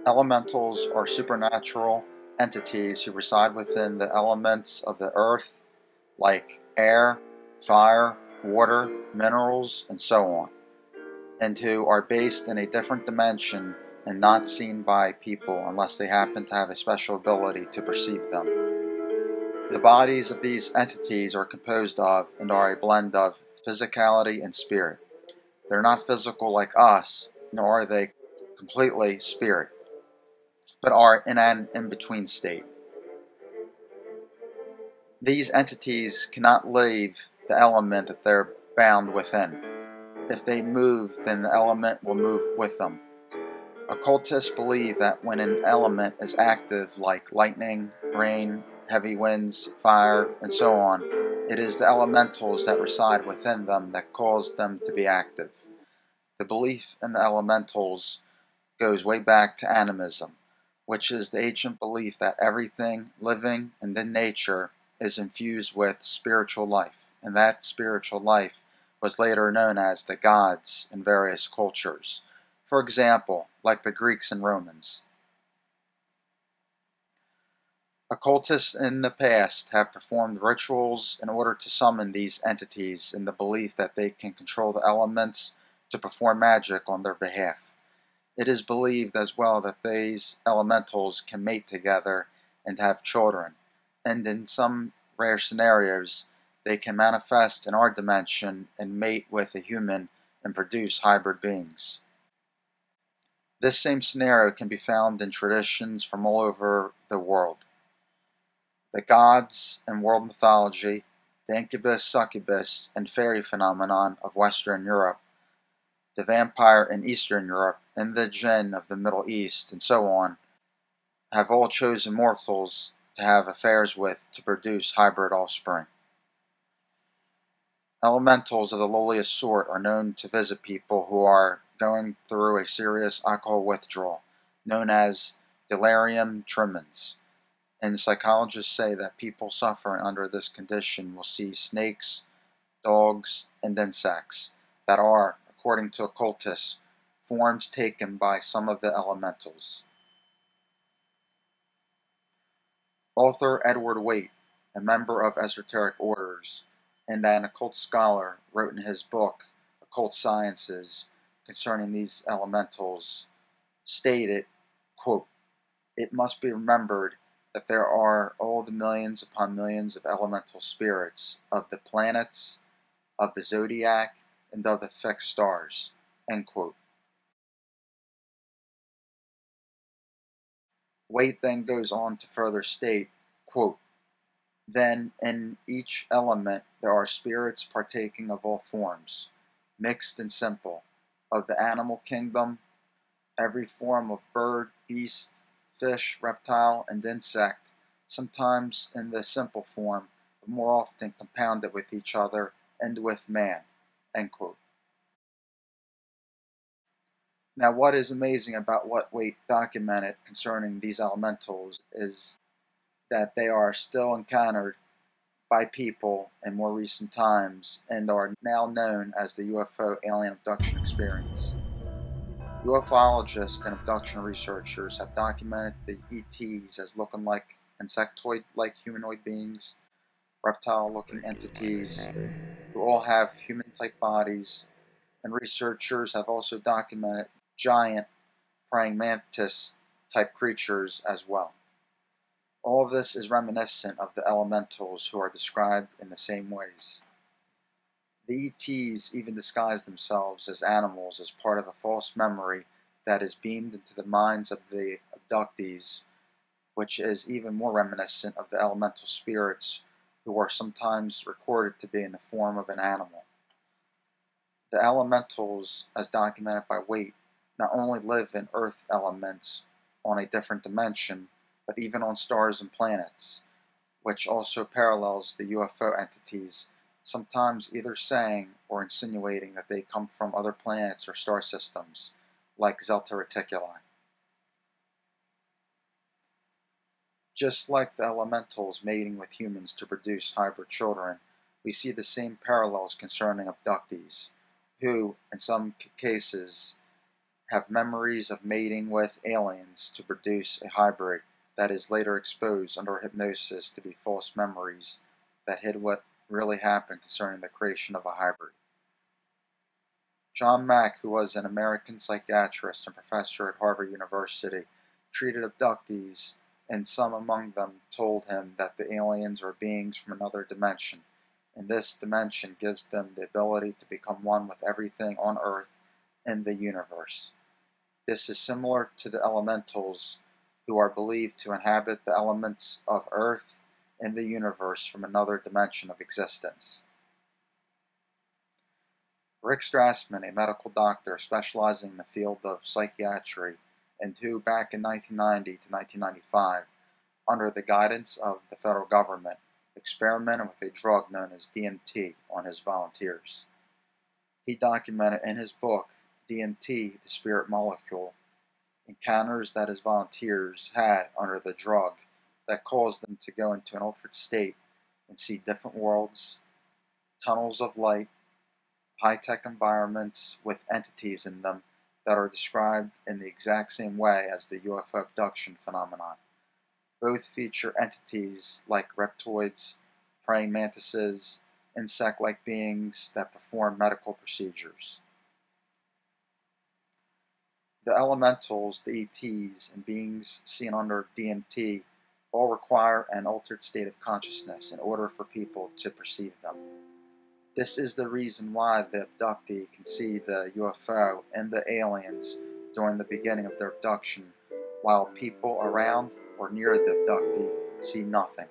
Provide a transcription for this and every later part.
Elementals are supernatural entities who reside within the elements of the earth, like air, fire, water, minerals, and so on, and who are based in a different dimension and not seen by people unless they happen to have a special ability to perceive them. The bodies of these entities are composed of and are a blend of physicality and spirit. They're not physical like us, nor are they completely spirit, but are in an in-between state. These entities cannot leave the element that they're bound within. If they move, then the element will move with them. Occultists believe that when an element is active, like lightning, rain, heavy winds, fire, and so on, it is the elementals that reside within them that cause them to be active. The belief in the elementals goes way back to animism, which is the ancient belief that everything living and in nature is infused with spiritual life, and that spiritual life was later known as the gods in various cultures. For example, like the Greeks and Romans. Occultists in the past have performed rituals in order to summon these entities in the belief that they can control the elements to perform magic on their behalf. It is believed as well that these elementals can mate together and have children, and in some rare scenarios, they can manifest in our dimension and mate with a human and produce hybrid beings. This same scenario can be found in traditions from all over the world. The gods in world mythology, the incubus, succubus, and fairy phenomenon of Western Europe, the vampire in Eastern Europe, and the jinn of the Middle East, and so on, have all chosen mortals to have affairs with to produce hybrid offspring. Elementals of the lowliest sort are known to visit people who are going through a serious alcohol withdrawal, known as delirium tremens. And psychologists say that people suffering under this condition will see snakes, dogs, and insects that are, according to occultists, forms taken by some of the elementals. Author Edward Waite, a member of esoteric orders and an occult scholar, wrote in his book, Occult Sciences, concerning these elementals, stated, quote, "It must be remembered that there are all the millions upon millions of elemental spirits of the planets, of the zodiac, and of the fixed stars." End quote. Waite then goes on to further state, quote, "Then in each element there are spirits partaking of all forms, mixed and simple, of the animal kingdom, every form of bird, beast, fish, reptile, and insect, sometimes in the simple form, but more often compounded with each other and with man." End quote. Now, what is amazing about what Waite documented concerning these elementals is that they are still encountered by people in more recent times and are now known as the UFO alien abduction experience. UFOlogists and abduction researchers have documented the ETs as looking like insectoid-like humanoid beings, reptile-looking entities who all have human-type bodies, and researchers have also documented giant praying mantis-type creatures as well. All of this is reminiscent of the elementals who are described in the same ways. The ETs even disguise themselves as animals as part of a false memory that is beamed into the minds of the abductees, which is even more reminiscent of the elemental spirits who are sometimes recorded to be in the form of an animal. The elementals, as documented by Waite, not only live in earth elements on a different dimension, but even on stars and planets, which also parallels the UFO entities, sometimes either saying or insinuating that they come from other planets or star systems, like Zeta Reticuli. Just like the elementals mating with humans to produce hybrid children, we see the same parallels concerning abductees, who, in some cases, have memories of mating with aliens to produce a hybrid that is later exposed under hypnosis to be false memories that hid what really happened concerning the creation of a hybrid. John Mack, who was an American psychiatrist and professor at Harvard University, treated abductees, and some among them told him that the aliens are beings from another dimension, and this dimension gives them the ability to become one with everything on Earth and the universe. This is similar to the elementals, who are believed to inhabit the elements of Earth and the universe from another dimension of existence. Rick Strassman, a medical doctor specializing in the field of psychiatry, and who back in 1990 to 1995, under the guidance of the federal government, experimented with a drug known as DMT on his volunteers. He documented in his book, DMT, the Spirit Molecule, encounters that his volunteers had under the drug that caused them to go into an altered state and see different worlds, tunnels of light, high-tech environments with entities in them that are described in the exact same way as the UFO abduction phenomenon. Both feature entities like reptoids, praying mantises, insect-like beings that perform medical procedures. The elementals, the ETs, and beings seen under DMT all require an altered state of consciousness in order for people to perceive them. This is the reason why the abductee can see the UFO and the aliens during the beginning of their abduction, while people around or near the abductee see nothing.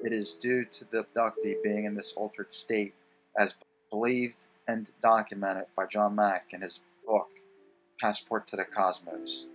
It is due to the abductee being in this altered state, as believed and documented by John Mack in his book, Passport to the Cosmos.